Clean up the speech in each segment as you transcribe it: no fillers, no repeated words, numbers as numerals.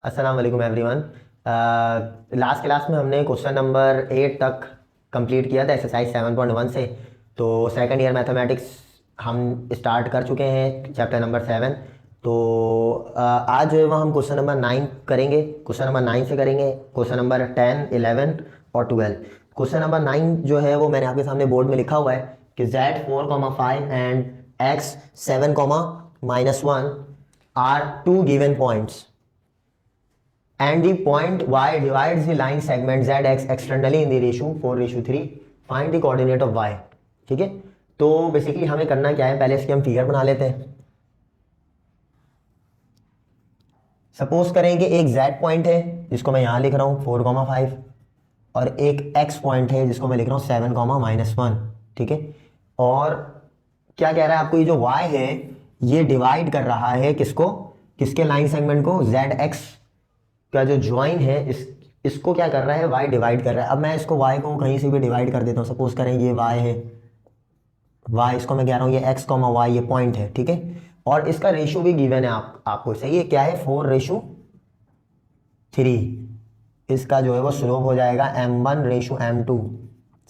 अस्सलाम वालेकुम everyone. Last class में हमने क्वेश्चन नंबर 8 तक कंप्लीट किया था एक्सरसाइज 7.1 से। तो सेकंड ईयर मैथमेटिक्स हम स्टार्ट कर चुके हैं चैप्टर नंबर 7। तो आज जो है वो हम क्वेश्चन नंबर 9 करेंगे। क्वेश्चन नंबर 9 से करेंगे क्वेश्चन नंबर 10, 11 और 12। क्वेश्चन नंबर 9 जो है वो मैंने आपके सामने बोर्ड में लिखा हुआ है कि z 4,5 and x 7, -1 are two given points and the point y divides the line segment zx externally in the ratio 4:3. Find the coordinate of y। ठीक है, तो बेसिकली हमें करना क्या है, पहले इसकी हम फिगर बना लेते हैं। सपोज करें कि एक z पॉइंट है जिसको मैं यहां लिख रहा हूं 4,5 और एक x पॉइंट है जिसको मैं लिख रहा हूं 7, -1। ठीक है, और क्या कह रहा है आपको, ये जो y है ये डिवाइड कर रहा है किसको, किसके लाइन सेगमेंट को, zx का जो ज्वाइन है इसको क्या कर रहा है, y डिवाइड कर रहा है। अब मैं इसको y को कहीं से भी डिवाइड कर देता हूँ। सपोज करें ये y है, y इसको मैं कह रहा हूँ ये x, y ये पॉइंट है। ठीक है, और इसका रेशियो भी गिवन है आपको, सही है, क्या है 4:3। इसका जो है वो स्लोप हो जाएगा m1:m2।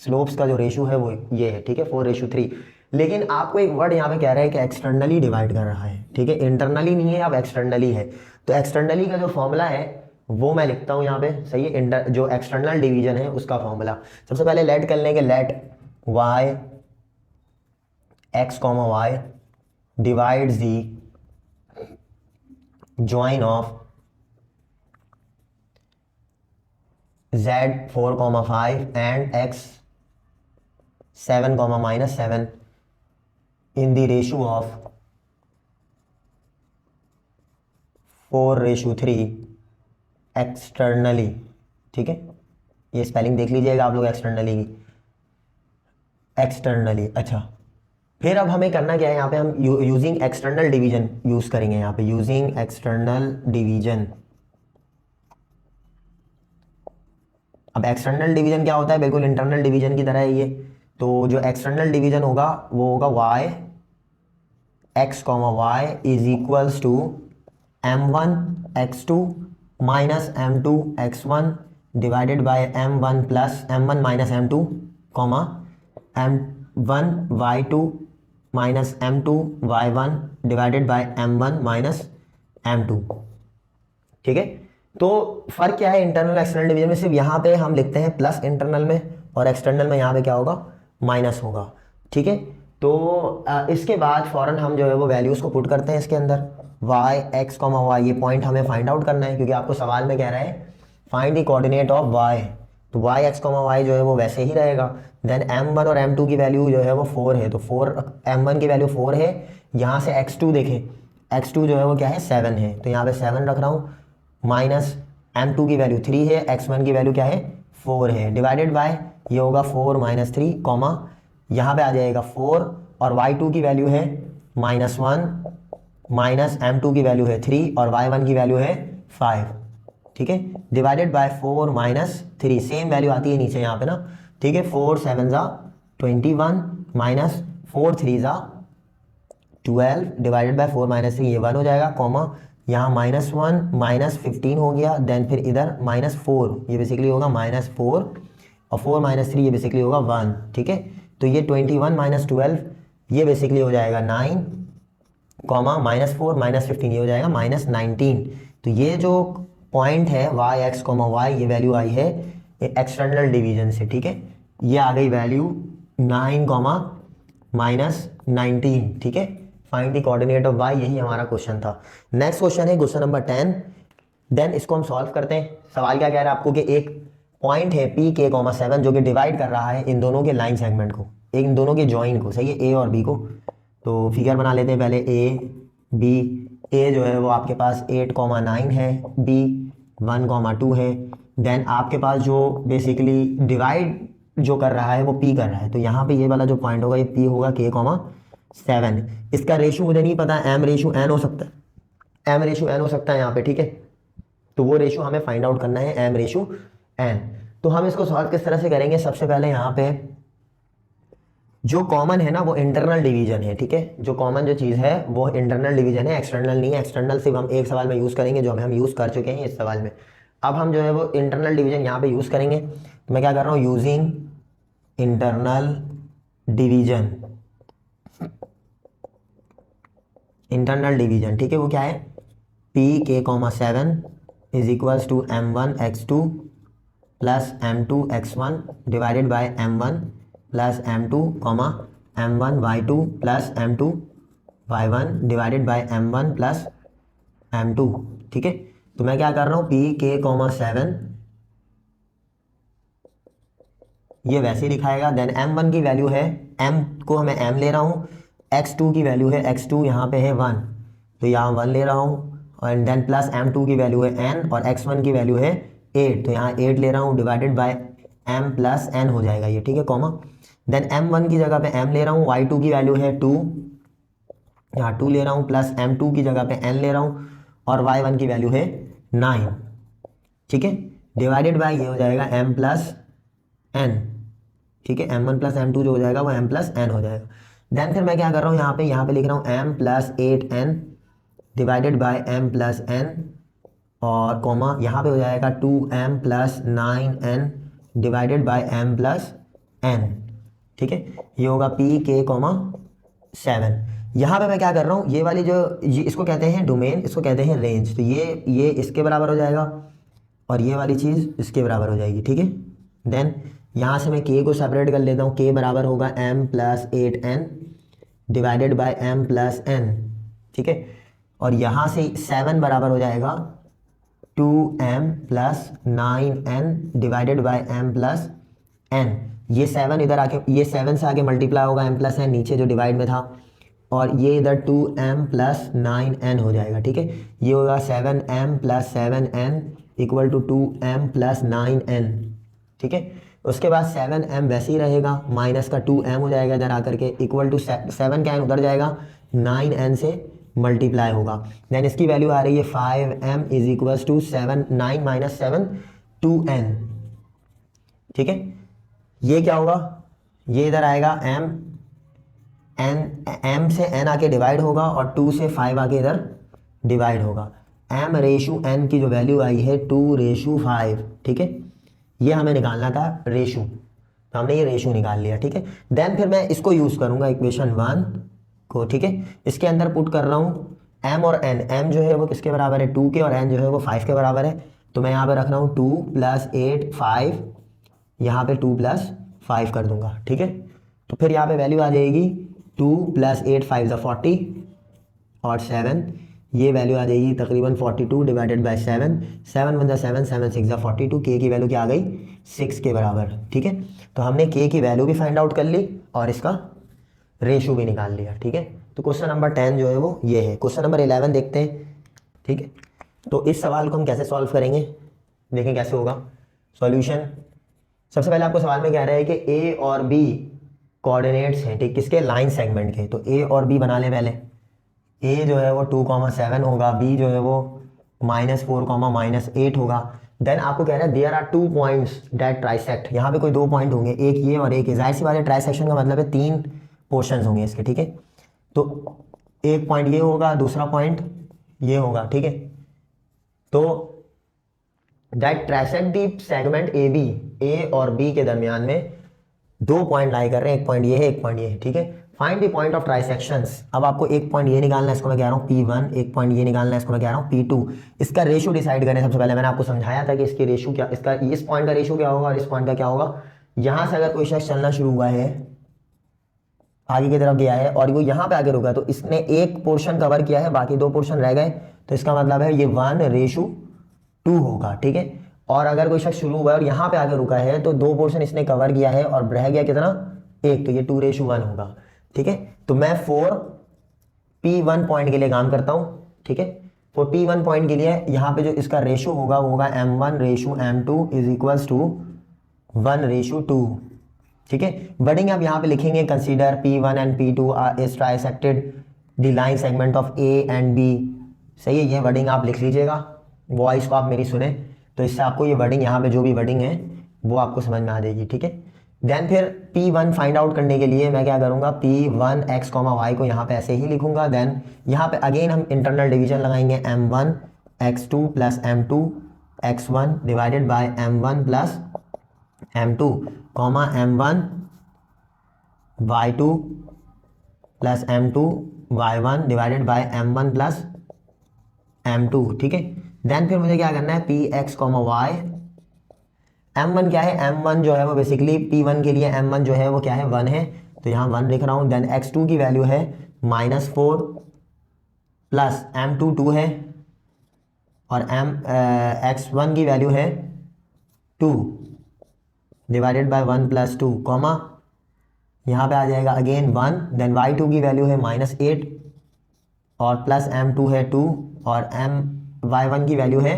स्लोप्स का जो रेशियो है वो ये है। ठीक है, 4:3। लेकिन आपको एक वर्ड यहाँ पे कह रहा है कि एक्सटर्नली डिवाइड कर रहा है। ठीक है, इंटरनली नहीं है, अब एक्सटर्नली है। तो एक्सटर्नली का जो फॉर्मूला है वो मैं लिखता हूँ यहाँ पे, सही है। जो एक्सटर्नल डिवीजन है उसका फॉर्मूला सबसे पहले लेट कर लेंगे। Let y x, y divides the join of z 4,5 and x 7, -7 in the ratio of 4:3 externally. ठीक है, ये स्पेलिंग देख लीजिएगा आप लोग एक्सटर्नली की, एक्सटर्नली। अच्छा, फिर अब हमें करना क्या है, यहाँ पे हम यूजिंग एक्सटर्नल डिवीजन यूज करेंगे। यहाँ पे यूजिंग एक्सटर्नल डिवीजन। अब एक्सटर्नल डिवीजन क्या होता है, बिल्कुल इंटरनल डिवीजन की तरह है ये। तो जो एक्सटर्नल डिवीजन होगा वो होगा y x, y is equals to m1 x2 -m2 x1 divided by m1 plus m1 -m2 m1 y2 -m2 y1 divided by m1 -m2। ठीक है, तो फर्क क्या है इंटरनल एक्सटर्नल डिवीजन में, सिर्फ यहाँ पे हम लिखते हैं प्लस इंटरनल में, और एक्सटर्नल में यहाँ पे क्या होगा, माइनस होगा। ठीक है, तो इसके बाद फौरन हम जो है वो वैल्यूज को पुट करते हैं इसके अंदर। y x, y ये पॉइंट हमें फाइंड आउट करना है, क्योंकि आपको सवाल में कह रहा है find the coordinate of y। तो y x, y जो है वो वैसे ही रहेगा। देन m1 और m2 की वैल्यू जो है वो 4 है, तो 4 m1 की वैल्यू 4 है। यहाँ से x2 देखें, x2 जो है वो क्या है 7 है, तो यहाँ पे 7 रख रहा हूँ, माइनस m2 की वैल्यू 3 है, x1 की वैल्यू क्या है 4 है, डिवाइडेड बाय ये होगा 4 -3 कॉमा यहाँ पे आ जाएगा 4, और y2 की वैल्यू है -1 माइनस m2 की वैल्यू है 3 और y1 की वैल्यू है 5। ठीक है, डिवाइडेड बाय 4 -3, सेम वैल्यू आती है नीचे यहाँ पे ना। ठीक है, 4 7 ज़ा 21 माइनस 4 3 ज़ा 12 डिवाइडेड बाय 4 -3, ये 1 हो जाएगा, कॉमा यहाँ -1 -15 हो गया। देन फिर इधर -4, ये बेसिकली होगा -4, और 4 -3 ये बेसिकली होगा 1। ठीक है, तो ये 21 -12 ये बेसिकली हो जाएगा 9, कॉमा -4 -15 ये हो जाएगा -19। तो ये जो पॉइंट है y x, y ये वैल्यू आई है एक्सटर्नल डिवीजन से। ठीक है, ये आ गई वैल्यू 9, -19। ठीक है, find the coordinate of y, यही हमारा क्वेश्चन था। नेक्स्ट क्वेश्चन है क्वेश्चन नंबर 10। देन इसको हम सॉल्व करते हैं। सवाल क्या कह रहा है आपको कि एक पॉइंट है p k, 7 जो कि डिवाइड कर रहा है इन दोनों के लाइन सेगमेंट को, इन दोनों के जॉइन को, सही है, a और b को। तो फिगर बना लेते हैं पहले a b। a जो है वो आपके पास 8,9 है, b 1,2 है। देन आपके पास जो बेसिकली डिवाइड जो कर रहा है वो p कर रहा है, तो यहाँ पे ये वाला जो पॉइंट होगा ये p होगा k, 7। इसका रेशियो मुझे नहीं पता, m/n हो सकता है, m/n हो सकता है यहाँ पे। ठीक है, तो वो रेशियो हमें फाइंड आउट करना है, m/n। तो हम इसको सॉल्व किस तरह से करेंगे, सबसे पहले यहाँ पे जो कॉमन है ना वो इंटरनल डिवीजन है, ठीक है, जो कॉमन जो चीज़ है वो इंटरनल डिवीजन है, एक्सटर्नल नहीं है। एक्सटर्नल सिर्फ हम एक सवाल में यूज़ करेंगे जो हम यूज़ कर चुके हैं इस सवाल में। अब हम जो है वो इंटरनल डिवीजन यहाँ पे यूज़ करेंगे। तो मैं क्या कर रहा हूँ, using internal division, internal division, ठीक है, वो क्या है, P k comma 7 is equals to m1 x2 plus m2 x1 divided by m1 plus m2 comma m1 y2 plus m2 y1 divided by m1 plus m2, ठीक है। तो मैं क्या कर रहा हूँ, पी के कॉमा 7 ये वैसे ही दिखाएगा। देन m1 की वैल्यू है, m को मैं m ले रहा हूँ, x2 की वैल्यू है, x2 यहाँ पे है 1 तो यहाँ 1 ले रहा हूँ, और देन प्लस m2 की वैल्यू है n और x1 की वैल्यू है 8 तो यहाँ 8 ले रहा हूँ, divided by m plus n हो जाएगा ये, ठीक है, कॉमा। देन m1 की जगह पे m ले रहा हूँ, y2 की वैल्यू है 2, यहाँ 2 ले रहा हूँ, प्लस m2 की जगह पे n ले रहा हूँ, और y1 की वैल्यू है 9, ठीक है, डिवाइडेड बाय ये हो जाएगा m प्लस n, ठीक है, m1 प्लस m2 जो हो जाएगा वो m प्लस n हो जाएगा। देन फिर मैं क्या कर रहा हूँ, यहाँ पे लिख रहा हूँ m plus 8n divided by m plus n, और कॉमा यहाँ पे हो जाएगा 2m plus 9n divided by m plus n, ठीक है, ये होगा p k कॉमा 7। यहाँ पे मैं क्या कर रहा हूँ, ये वाली जो इसको कहते हैं डोमेन, इसको कहते हैं रेंज, तो ये इसके बराबर हो जाएगा और ये वाली चीज़ इसके बराबर हो जाएगी, ठीक है। देन यहाँ से मैं k को सेपरेट कर लेता हूँ, k बराबर होगा m plus 8n divided by m plus n, ठीक है, और यहाँ से 7 बराबर हो जाएगा 2m plus 9n divided by m plus n। ये 7 इधर आके, ये 7 से आगे मल्टीप्लाई होगा m प्लस n नीचे जो डिवाइड में था, और ये इधर 2m प्लस 9n हो जाएगा, ठीक है, ये होगा 7m plus 7n equal to 2m plus 9n, ठीक है। उसके बाद 7m वैसे ही रहेगा, माइनस का 2m हो जाएगा इधर आकर के, इक्वल टू 7 का n उधर जाएगा, 9n से मल्टीप्लाई होगा। देन इसकी वैल्यू आ रही है 5m is equals to 9 minus 7 2n, ठीक है। ये क्या होगा, ये इधर आएगा m से n आके डिवाइड होगा और 2 से 5 आके इधर डिवाइड होगा। m रेशू n की जो वैल्यू आई है 2:5, ठीक है, ये हमें निकालना था रेशू, तो हमने ये रेशू निकाल लिया, ठीक है। देन फिर मैं इसको यूज़ करूँगा इक्वेशन 1 को, ठीक है, इसके अंदर पुट कर रहा हूँ m और n, m जो है वो किसके बराबर है 2 के, और n जो है वो 5 के बराबर है, तो मैं यहाँ पे रख रहा हूँ 2 प्लस 8 5, यहाँ पे 2 प्लस 5 कर दूंगा, ठीक है। तो फिर यहाँ पे वैल्यू आ जाएगी 2 प्लस 8 5 ज़ा 40 और 7, ये वैल्यू आ जाएगी तकरीबन 42 डिवाइडेड बाय 7, 7 1 ज़ा 7 7 6 ज़ा 42, के की वैल्यू क्या आ गई 6 के बराबर, ठीक है। तो हमने के की वैल्यू भी फाइंड आउट कर ली और इसका रेशो भी निकाल लिया, ठीक है। तो क्वेश्चन नंबर 10 जो है वो ये है। क्वेश्चन नंबर 11 देखते हैं, ठीक है। तो इस सवाल को हम कैसे सॉल्व करेंगे, देखें कैसे होगा सॉल्यूशन। सबसे पहले आपको सवाल में कह रहा है कि ए और बी कोऑर्डिनेट्स हैं, ठीक, किसके, लाइन सेगमेंट के। तो ए और बी बना लें पहले। ए जो है वो 2,7 होगा, बी जो है वो -4, -8 होगा। देन आपको कह रहा है there are 2 points that trisect, यहाँ पे कोई 2 पॉइंट होंगे, एक ये और एक ये। जाहिर सी बात है ट्राइसेक्शन का मतलब है 3 पोर्शंस होंगे इसके, ठीक है। तो एक पॉइंट ये होगा, दूसरा पॉइंट ये होगा, ठीक है। तो that trisect the segment A B, A और बी के दरमियान में 2 पॉइंट लाई कर रहे हैं, एक पॉइंट ये है एक पॉइंट ये है, ठीक है। Find the point of trisections. अब आपको एक पॉइंट ये निकालना है, इसको मैं कह रहा हूँ P1, एक पॉइंट ये निकालना है, इसको मैं कह रहा हूँ P2। इसका रेशो डिसाइड करें। सबसे पहले मैंने आपको समझाया था कि इसकी रेशो क्या, इसका इस पॉइंट का रेशो क्या होगा और इस पॉइंट का क्या होगा। यहाँ से अगर कोई शख्स चलना शुरू हुआ है, आगे की तरफ गया है और वो यहाँ पे आगे रुका, तो इसने एक पोर्शन कवर किया है, बाकी 2 पोर्शन रह गए, तो इसका मतलब है ये 1:2 होगा, ठीक है। और अगर कोई शख्स शुरू हुआ है और यहाँ पे आगे रुका है, तो 2 पोर्शन इसने कवर किया है और रह गया कितना, 1, तो ये 2:1 होगा, ठीक है। तो मैं 4P1 पॉइंट के लिए काम करता हूँ, ठीक है। 4P1 पॉइंट के लिए यहाँ पे जो इसका रेशो होगा वो होगा M1:M2 इज इक्वल्स टू 1:2, ठीक है। वर्डिंग आप यहाँ पे लिखेंगे, consider P1 and P2 is trisected the line segment of A and B, सही है। ये वर्डिंग आप लिख लीजिएगा, वॉइस को आप मेरी सुने, तो इससे आपको ये वर्डिंग, यहाँ पे जो भी वर्डिंग है वो आपको समझ में आ जाएगी, ठीक है। देन फिर P1 फाइंड आउट करने के लिए मैं क्या करूँगा, P1 x कॉमा वाई को यहाँ पे ऐसे ही लिखूंगा। देन यहाँ पे अगेन हम इंटरनल डिवीजन लगाएंगे, M1 x2 plus M2 x1 divided by M1 plus M2 comma M1 y2 plus M2 y1 divided by M1 plus M2, ठीक है। देन फिर मुझे क्या करना है, Px कॉमा वाई, M1 क्या है, M1 जो है वो बेसिकली P1 के लिए M1 जो है वो क्या है, 1 है, तो यहाँ 1 लिख रहा हूँ। देन x2 की वैल्यू है -4 प्लस M2 2 है, और x1 की वैल्यू है 2 डिवाइडेड बाय 1 प्लस 2 कॉमा यहाँ पे आ जाएगा अगेन 1। देन y2 की वैल्यू है -8 और प्लस M2 है 2 और y1 की वैल्यू है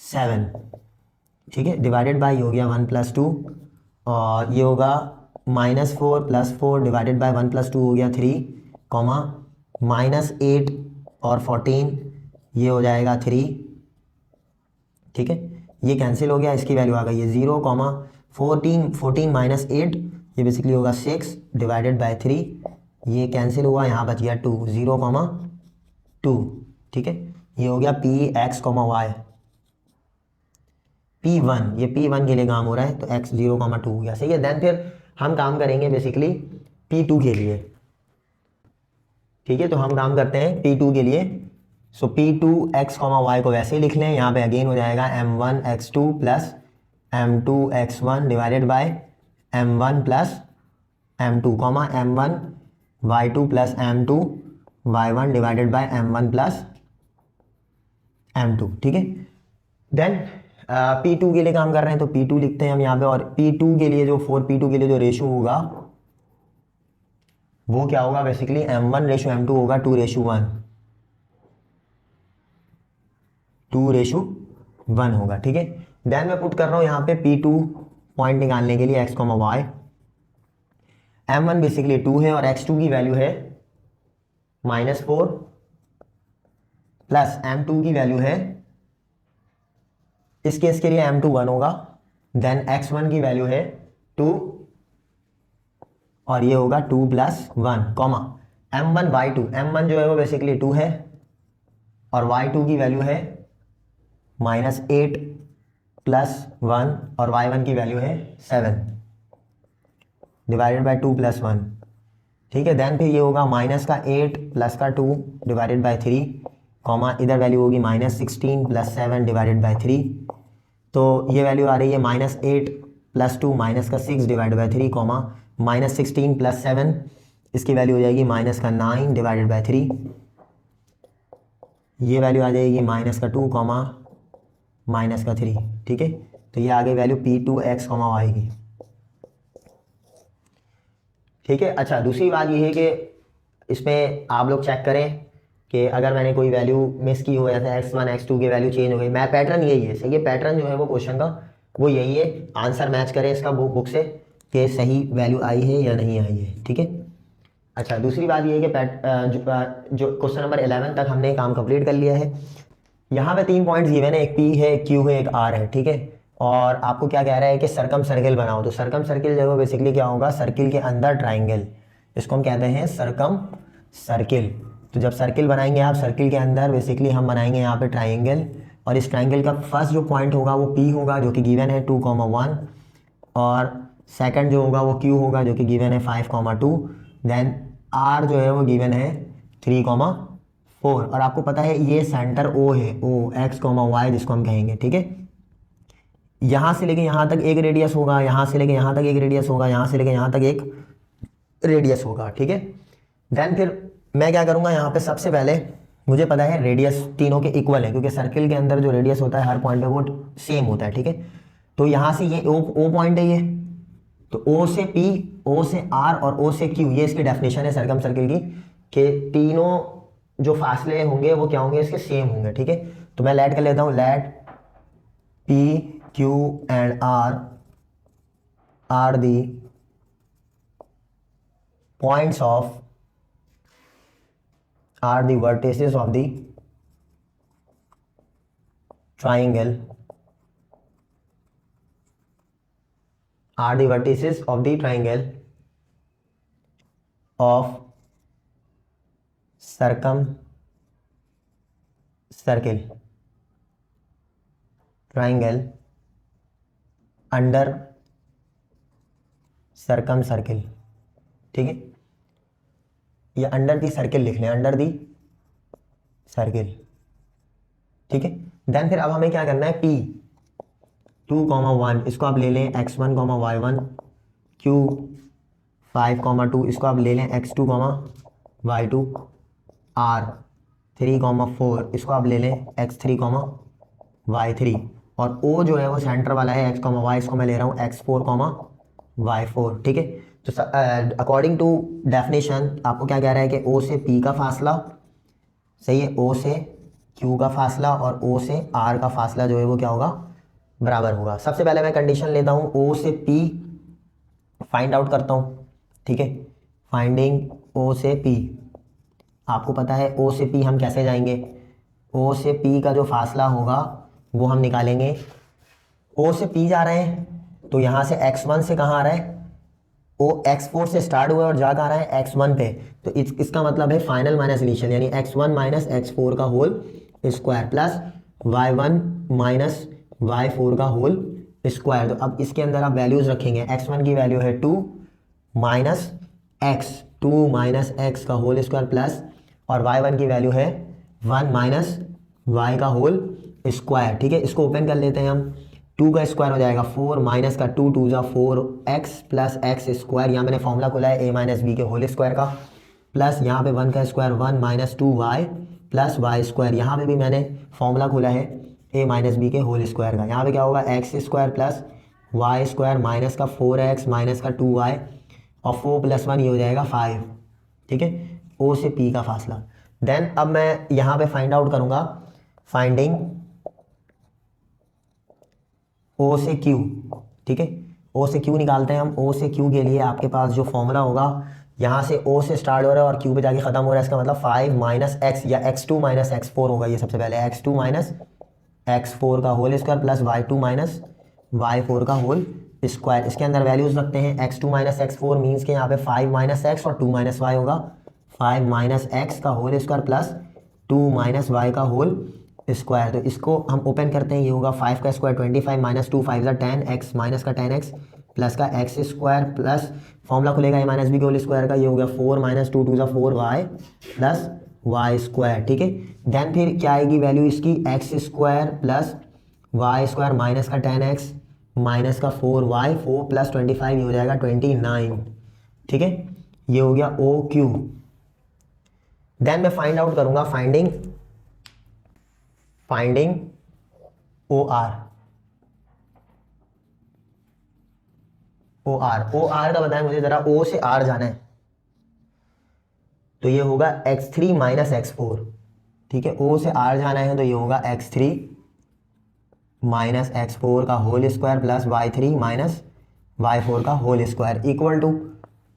7, ठीक है, डिवाइडेड बाय हो गया 1 प्लस 2, और ये होगा -4 प्लस 4 डिवाइडेड बाय 1 प्लस 2 हो गया 3 कॉमा -8 और 14 ये हो जाएगा 3, ठीक है, ये कैंसिल हो गया, इसकी वैल्यू आ गई है 0 कॉमा 14 माइनस 8 ये बेसिकली होगा 6 डिवाइडेड बाय 3, ये कैंसिल हुआ, यहाँ बच गया 2 0 कॉमा 2, ठीक है, ये हो गया Px कॉमा वाई। P1 ये P1 के लिए काम हो रहा है तो x 0 कॉमा 2 हो गया, सही है। देन फिर हम काम करेंगे बेसिकली P2 के लिए, ठीक है, तो हम काम करते हैं P2 के लिए। सो P2 x कॉमा वाई को वैसे ही लिख लें, यहाँ पे अगेन हो जाएगा M1 x2 plus M2 x1 divided by M1 plus M2 comma M1 y2 plus M2 y1 divided by M1 plus M2, ठीक है। देन P2 के लिए काम कर रहे हैं तो P2 लिखते हैं हम यहाँ पे, और P2 के लिए जो P2 के लिए जो रेशो होगा वो क्या होगा, बेसिकली M1 रेशो M2 होगा 2:1, 2:1 होगा, ठीक है। देन मैं पुट कर रहा हूँ यहाँ पे P2 पॉइंट निकालने के लिए x comma Y, M1 basically 2 है और x2 की वैल्यू है -4 प्लस M2 की वैल्यू है, इस केस के लिए M2 1 होगा। देन x1 की वैल्यू है 2 और ये होगा 2 + 1 कॉमा M1 y2, M1 जो है वो बेसिकली 2 है और y2 की वैल्यू है -8 + 1 और y1 की वैल्यू है 7 डिवाइडेड बाय 2 + 1, ठीक है। देन फिर ये होगा -8 + 2 डिवाइडेड बाय 3 कॉमा इधर वैल्यू होगी -16 + 7 डिवाइडेड बाय 3, तो ये वैल्यू आ रही है -8 + 2 -6 डिवाइडेड बाय 3 कॉमा -16 + 7 इसकी वैल्यू हो जाएगी -9 डिवाइडेड बाय 3, ये वैल्यू आ जाएगी -2 कॉमा -3, ठीक है। तो ये आ गई value P2 x comma Y की, ठीक है। अच्छा, दूसरी बात ये है कि इसमें आप लोग चेक करें कि अगर मैंने कोई वैल्यू मिस की हो या फिर x1 x2 की वैल्यू चेंज हो गई, मैं पैटर्न यही है, सही है, पैटर्न जो है वो क्वेश्चन का वो यही है, आंसर मैच करें इसका बुक से कि सही वैल्यू आई है या नहीं आई है, ठीक है। अच्छा, दूसरी बात ये है कि जो क्वेश्चन नंबर 11 तक हमने काम कंप्लीट कर लिया है। यहाँ पे 3 पॉइंट्स गिवन है, एक P है, एक Q है, एक R है, ठीक है। और आपको क्या कह रहा है कि सर्कम सर्किल बनाओ, तो सर्कम सर्किल जो है बेसिकली क्या होगा, सर्किल के अंदर ट्राइंगल, इसको हम कहते हैं सर्कम सर्किल। तो जब सर्किल बनाएंगे आप, सर्किल के अंदर बेसिकली हम बनाएंगे यहाँ पे ट्राइंगल, और इस ट्राइंगल का फर्स्ट जो पॉइंट होगा वो P होगा जो कि गिवन है 2,1, और सेकंड जो होगा वो Q होगा जो कि गिवन है 5,2, देन R जो है वो गिवन है 3,4, और आपको पता है ये सेंटर O है, O x, y जिसको हम कहेंगे, ठीक है। यहाँ से लेके यहाँ तक एक रेडियस होगा, यहाँ से लेके यहाँ तक एक रेडियस होगा, यहाँ से लेके यहाँ तक एक रेडियस होगा, ठीक है। देन फिर मैं क्या करूँगा, यहाँ पे सबसे पहले मुझे पता है रेडियस तीनों के इक्वल है, क्योंकि सर्किल के अंदर जो रेडियस होता है हर पॉइंट पे वो सेम होता है, ठीक है। तो यहाँ से ये O पॉइंट है, ये तो O से P, O से R और O से Q, ये इसकी डेफिनेशन है सर्कम सर्किल की, कि तीनों जो फासले होंगे वो क्या होंगे, इसके सेम होंगे, ठीक है। तो मैं लेट कर लेता हूँ, late P, Q and R are the points of, are the vertices of the triangle are the vertices of the triangle of circumcircle triangle under circumcircle. ठीक है, ये अंडर दी सर्किल लिख लें, under the circle. ठीक है, then फिर अब हमें क्या करना है, P 2,1 इसको आप ले लें x1, y1, Q 5,2 इसको आप ले लें x2, y2, R 3,4 इसको आप ले लें x3, y3, और O जो है वो सेंटर वाला है x, y, इसको मैं ले रहा हूँ x4, y4। ठीक है, तो अकॉर्डिंग टू डेफिनेशन आपको क्या कह रहा है कि O से P का फासला, सही है, O से Q का फासला और O से R का फासला जो है वो क्या होगा, बराबर होगा। सबसे पहले मैं कंडीशन लेता हूँ, O से P फाइंड आउट करता हूँ। ठीक है, फाइंडिंग O से P, आपको पता है O से P हम कैसे जाएंगे, O से P का जो फासला होगा वो हम निकालेंगे। O से P जा रहे हैं तो यहाँ से x1 से कहाँ आ रहा है, O x4 से स्टार्ट हुआ और जा कहाँ रहा है x1 पे, तो इसका मतलब है फाइनल माइनस इनिशियल, यानी x1 माइनस x4 का whole square plus y1 minus y4 का होल स्क्वायर। तो अब इसके अंदर आप वैल्यूज रखेंगे, x1 की वैल्यू है 2 माइनस x का होल स्क्वायर प्लस, और y1 की वैल्यू है 1 माइनस y का होल स्क्वायर। ठीक है, इसको ओपन कर लेते हैं हम, 2 का स्क्वायर हो जाएगा 4 माइनस का 2 2 जा 4x प्लस एक्स स्क्वायर, यहाँ मैंने फॉर्मूला खोला है a माइनस बी के होल स्क्वायर का, प्लस यहाँ पे 1 का square 1 minus 2y plus y square, यहाँ पे भी मैंने फॉर्मूला खोला है a माइनस बी के होल स्क्वायर का। यहाँ पे क्या होगा, x square plus y square minus का 4x माइनस का 2y और 4 + 1 ये हो जाएगा 5। ठीक है, O से P का फासला। देन अब मैं यहाँ पे फाइंड आउट करूँगा, फाइंडिंग O से Q। ठीक है, O से Q निकालते हैं हम। O से Q के लिए आपके पास जो फॉर्मूला होगा, यहाँ से O से स्टार्ट हो रहा है और Q पे जाके ख़त्म हो रहा है, इसका मतलब 5 माइनस x या x2 माइनस x4 होगा। ये सबसे पहले x2 माइनस x4 का whole square plus y2 minus y4 का होल स्क्वायर। इसके अंदर वैल्यूज रखते हैं, x2 माइनस x4 मीन्स के यहाँ पे 5 माइनस x और 2 माइनस y होगा, 5 माइनस x का whole square plus 2 minus y का होल स्क्वायर। तो इसको हम ओपन करते हैं, ये होगा 5 का स्क्वायर 25 माइनस 2 5 ज़ा 10x माइनस का 10x प्लस का x स्क्वायर प्लस फॉर्मूला खुलेगा a माइनस बी के होल स्क्वायर का, ये हो गया 4 माइनस 2 2 ज़ा 4y प्लस y स्क्वायर। ठीक है, देन फिर क्या आएगी वैल्यू इसकी, x square plus y square minus का 10x माइनस का 4y 4 प्लस 25 ये हो जाएगा 29। ठीक है, ये हो गया OQ। देन मैं फाइंड आउट करूंगा, फाइंडिंग OR का बताएं मुझे जरा, O से R जाना है तो ये होगा x3 माइनस x4। ठीक है, O से R जाना है तो ये होगा x3 माइनस x4 का whole square plus y3 minus y4 का होल स्क्वायर इक्वल टू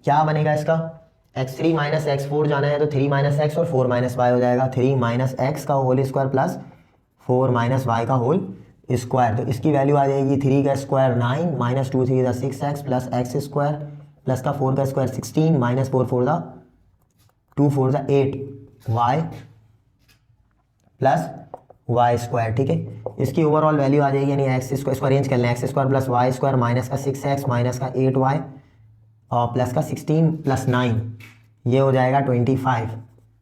क्या बनेगा इसका, x3 माइनस x4 जाना है तो 3 माइनस x और 4 माइनस y हो जाएगा, 3 माइनस x का whole square plus 4 minus y का होल स्क्वायर। तो इसकी वैल्यू आ जाएगी 3 का square 9 minus 2 3 6x plus x square plus का 4 का square 16 minus 4 4 2 4 8y plus y square. ठीक है, इसकी ओवरऑल वैल्यू आ जाएगी, यानी एक्स स्क्वायर, इसको अरेंज कर लें, x square plus y square minus का 6x माइनस का 8y और प्लस का 16 प्लस 9 ये हो जाएगा 25।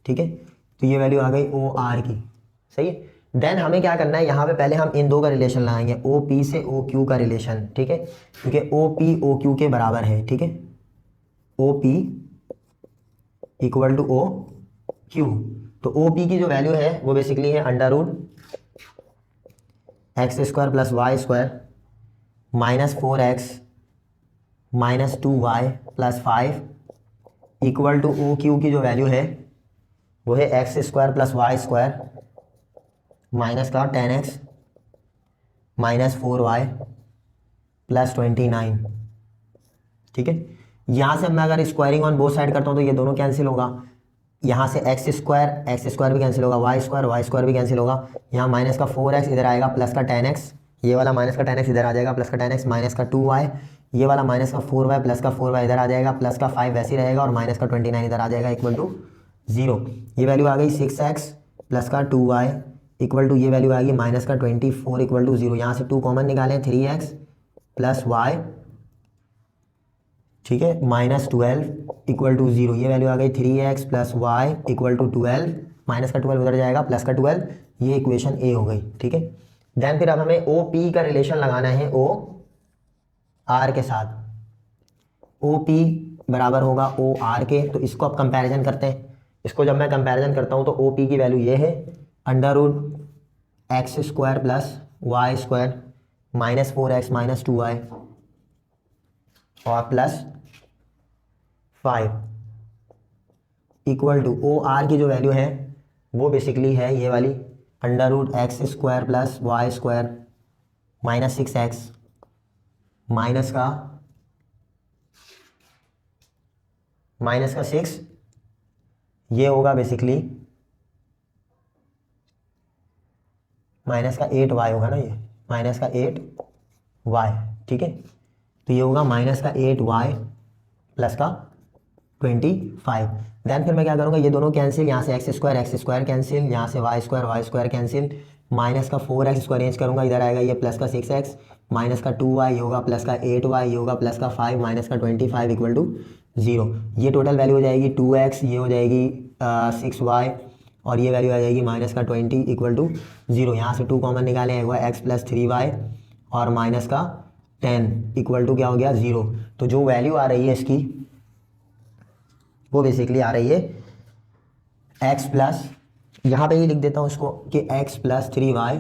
ठीक है, तो ये वैल्यू आ गई OR की। सही है, देन हमें क्या करना है, यहाँ पे पहले हम इन दो का रिलेशन लगाएंगे, OP से OQ का रिलेशन। ठीक है, क्योंकि OP OQ के बराबर है। ठीक है, OP इक्वल टू OQ, तो OP की जो वैल्यू है वो बेसिकली है √x square plus y square minus 4x minus 2y plus 5 equal to OQ की जो वैल्यू है वो है x square plus y square minus का 10x माइनस 4y प्लस 29। ठीक है, यहाँ से मैं अगर स्क्वायरिंग ऑन बोथ साइड करता हूँ तो ये दोनों कैंसिल होगा, यहाँ से एक्स स्क्वायर भी कैंसिल होगा, वाई स्क्वायर भी कैंसिल होगा, यहाँ माइनस का 4x इधर आएगा प्लस का 10x, ये वाला माइनस का 10x इधर आ जाएगा प्लस का 10x माइनस का 2y, ये वाला माइनस का 4y प्लस का 4y इधर आ जाएगा, प्लस का 5 वैसे ही रहेगा और माइनस का 29 इधर आ जाएगा इक्वल टू 0। ये वैल्यू आ गई 6x प्लस का 2y इक्वल टू ये वैल्यू आ गई माइनस का 24 इक्वल टू 0। यहाँ से 2 कॉमन निकालें 3x प्लस वाई, ठीक है, माइनस 12 इक्वल टू 0। ये वैल्यू आ गई 3x plus y equal to 12, minus का 12 उधर जाएगा प्लस का 12, ये इक्वेशन ए हो गई, ठीक है। देन फिर अब हमें ओ पी का रिलेशन लगाना है ओ आर के साथ। ओ पी बराबर होगा ओ आर के, तो इसको अब कंपैरिजन करते हैं। इसको जब मैं कंपैरिजन करता हूँ तो ओ पी की वैल्यू ये है under root x square plus y square minus 4x minus 2y और plus 5 equal to O R की जो वैल्यू है वो बेसिकली है ये वाली under root x square plus y square minus 6x minus का 6, ये होगा बेसिकली माइनस का 8y होगा ना, ये माइनस का 8y, ठीक है। तो ये होगा माइनस का 8y प्लस का 25। देन फिर मैं क्या करूँगा, ये दोनों कैंसिल, यहाँ से एक्स स्क्वायर कैंसिल, यहाँ से वाई स्क्वायर कैंसिल, माइनस का 4x इसको अरेंज करूँगा, इधर आएगा ये प्लस का 6x माइनस का 2y, ये होगा प्लस का 8y, ये होगा प्लस का 5 माइनस का 25 इक्वल टू 0। ये टोटल वैल्यू हो जाएगी 2x, ये हो जाएगी 6y और ये वैल्यू आ जाएगी माइनस का 20 इक्वल टू 0। यहाँ से 2 कॉमन निकालें, हुआ x प्लस 3y और माइनस का 10 इक्वल टू क्या हो गया 0। तो जो वैल्यू आ रही है इसकी वो बेसिकली आ रही है x प्लस, यहाँ पे ही लिख देता हूँ इसको कि x plus 3y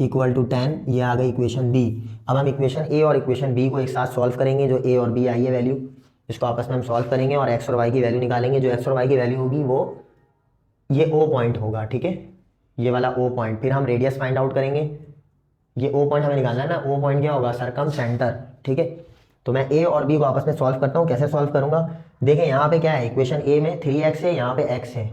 equal to 10, ये आ गई इक्वेशन बी। अब हम इक्वेशन ए और इक्वेशन बी को एक साथ सॉल्व करेंगे। जो ए और बी आई है वैल्यू, इसको आपस में हम सॉल्व करेंगे और एक्स और वाई की वैल्यू निकालेंगे। जो एक्स और वाई की वैल्यू होगी वो ये ओ पॉइंट होगा, ठीक है, ये वाला ओ पॉइंट। फिर हम रेडियस फाइंड आउट करेंगे, ये ओ पॉइंट हमें निकालना है ना। ओ पॉइंट क्या होगा, सरकम सेंटर, ठीक है। तो मैं ए और बी को आपस में सॉल्व करता हूँ। कैसे सॉल्व करूँगा, देखें यहाँ पे क्या है, इक्वेशन ए में 3x है, यहाँ पे x है,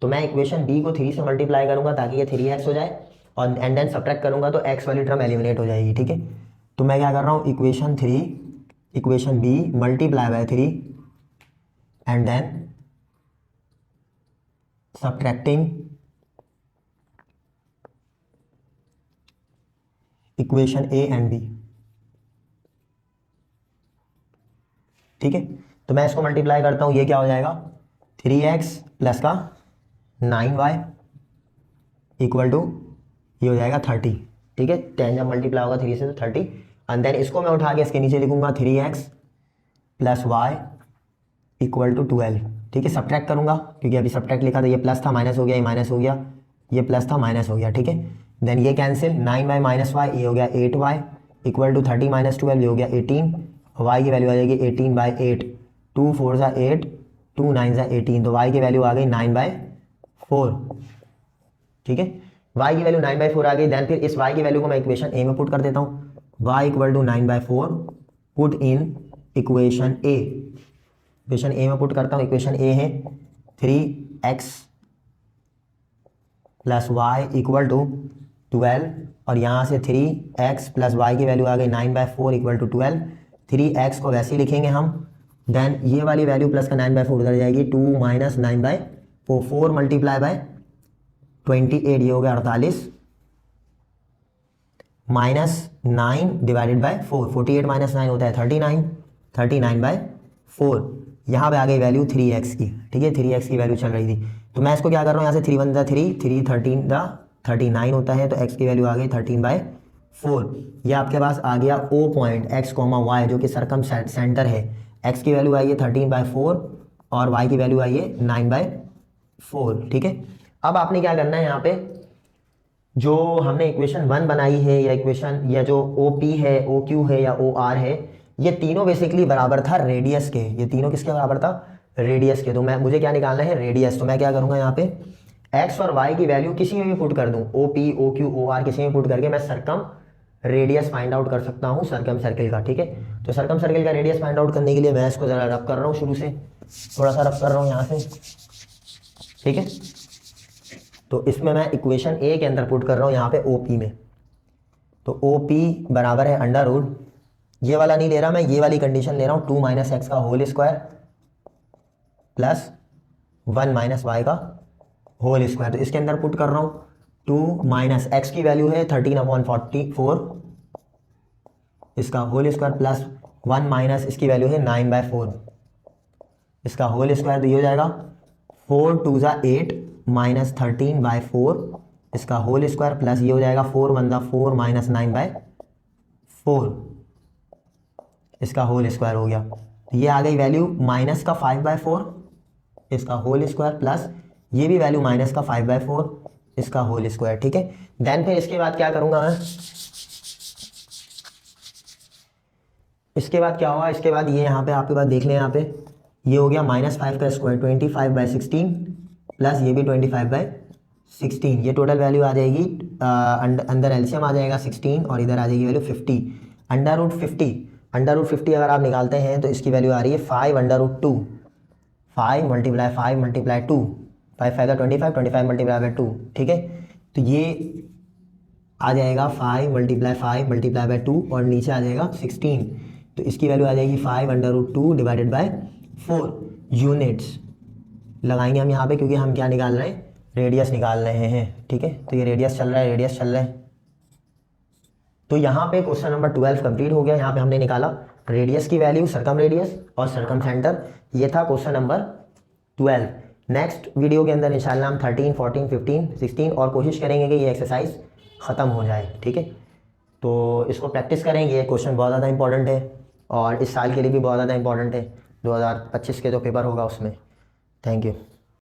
तो मैं इक्वेशन बी को 3 से मल्टीप्लाई करूँगा ताकि ये 3x हो जाए और एंड देन सब्ट्रैक्ट करूँगा तो x वाली टर्म एलिमिनेट हो जाएगी, ठीक है। तो मैं क्या कर रहा हूँ, equation B multiply by 3 and then subtracting equation A and B, ठीक है। तो मैं इसको मल्टीप्लाई करता हूँ, ये क्या हो जाएगा 3x प्लस का 9y इक्वल टू ये हो जाएगा 30, ठीक है। 10 जब मल्टीप्लाई होगा 3 से तो 30 एंड देन इसको मैं उठा के इसके नीचे लिखूंगा 3x plus y equal to 12, ठीक है। सब्ट्रैक्ट करूंगा क्योंकि अभी सब्ट्रैक्ट लिखा था, ये प्लस था माइनस हो गया, ये माइनस हो गया, ये प्लस था माइनस हो गया, ठीक है। देन ये कैंसिल, 9y माइनस वाई, ये हो गया 8y इक्वल टू 30 माइनस 12, ये हो गया 18, y की वैल्यू आ जाएगी 18/8, 2 4 ज़ा 8, 2 9 ज़ा 18, तो y की वैल्यू आ गई 9/4, ठीक है। y की वैल्यू 9/4 आ गई। देन फिर इस y की वैल्यू को मैं इक्वेशन ए में पुट कर देता हूँ, y equal to 9/4 put in equation A. Equation A में पुट करता हूँ, इक्वेशन ए है 3x plus y equal to 12 और यहाँ से 3x प्लस वाई की वैल्यू आ गई 9/4 इक्वल टू 12। 3x को वैसे ही लिखेंगे हम, देन ये वाली वैल्यू प्लस का 9/4 उधर जाएगी, 2 माइनस 9/4, 4 मल्टीप्लाई बाय 28, ये हो गया 48 माइनस 9 डिवाइडेड बाय 4, 48 माइनस 9 होता है 39, 39/4। यहाँ पे आ गई वैल्यू 3x की, ठीक है, 3x की वैल्यू चल रही थी। तो मैं इसको क्या कर रहा हूँ, यहाँ से 3 1 3, 3 13 39 होता है, तो x की वैल्यू आ गई 13/4। ये आपके पास आ गया ओ पॉइंट x, y जो कि सरकम सेंटर है। x की वैल्यू आई है 13/4 और y की वैल्यू आई है 9/4, ठीक है। अब आपने क्या करना है, यहाँ पे जो हमने इक्वेशन 1 बनाई है या इक्वेशन या जो OP है, OQ है या OR है, ये तीनों बेसिकली बराबर था रेडियस के। ये तीनों किसके बराबर था, रेडियस के। तो मुझे क्या निकालना है, रेडियस। तो मैं क्या करूँगा, यहाँ पे x और y की वैल्यू किसी में भी पुट कर दूँ, OP OQ OR किसी में पुट करके मैं सरकम रेडियस फाइंड आउट कर सकता हूँ सरकम सर्किल का, ठीक है। तो सरकम सर्किल का रेडियस फाइंड आउट करने के लिए मैं इसको ज़रा रब कर रहा हूँ, शुरू से थोड़ा सा रब कर रहा हूँ यहाँ से, ठीक है। तो इसमें मैं इक्वेशन ए के अंदर पुट कर रहा हूँ यहाँ पे OP में। तो OP बराबर है अंडर रूट ये वाला नहीं ले रहा मैं, ये वाली कंडीशन ले रहा हूँ, 2 माइनस एक्स का whole square plus 1 minus y का होल स्क्वायर। तो इसके अंदर पुट कर रहा हूँ, 2 माइनस एक्स की वैल्यू है 13/44, इसका होल स्क्वायर प्लस 1 माइनस इसकी वैल्यू है 9/4, इसका होल स्क्वायर। तो ये हो जाएगा 4 2 ज़ा 8 माइनस 13/4, इसका होल स्क्वायर प्लस ये हो जाएगा 4 1 ज़ा 4 माइनस 9/4, इसका होल स्क्वायर हो गया। तो ये आ गई वैल्यू माइनस का 5/4, इसका होल स्क्वायर प्लस ये भी वैल्यू माइनस का 5/4, इसका होल स्क्वायर। ठीक है, देन फिर इसके बाद क्या करूँगा मैं, इसके बाद क्या होगा, इसके बाद ये यहाँ पे आपके पास देख लें, यहाँ पे ये हो गया -5 का स्क्वायर 25/16 प्लस ये भी 25/16, ये टोटल वैल्यू आ जाएगी, अंदर एलसीएम आ जाएगा 16 और इधर आ जाएगी वैल्यू 50। अंडर रूट 50 अगर आप निकालते हैं तो इसकी वैल्यू आ रही है 5/2, 5 × 5 × 2, 5 5 का 25, 25 × 2। ठीक है, तो ये आ जाएगा 5 × 5 × 2 और नीचे आ जाएगा 16, तो इसकी वैल्यू आ जाएगी 5/2 डिवाइडेड बाय 4 यूनिट्स लगाएंगे हम यहाँ पे, क्योंकि हम क्या निकाल रहे हैं, रेडियस निकाल रहे हैं। ठीक है, तो ये रेडियस चल रहा है, रेडियस चल रहा है। तो यहाँ पे क्वेश्चन नंबर 12 कंप्लीट हो गया। यहाँ पे हमने निकाला रेडियस की वैल्यू, सरकम रेडियस और सरकम सेंटर। ये था क्वेश्चन नंबर 12। नेक्स्ट वीडियो के अंदर इंशाल्लाह हम 13, 14, 15, 16 और कोशिश करेंगे कि ये एक्सरसाइज ख़त्म हो जाए। ठीक है, तो इसको प्रैक्टिस करेंगे, ये क्वेश्चन बहुत ज़्यादा इंपॉर्टेंट है और इस साल के लिए भी बहुत ज़्यादा इंपॉर्टेंट है, 2025 के जो पेपर होगा उसमें। Thank you.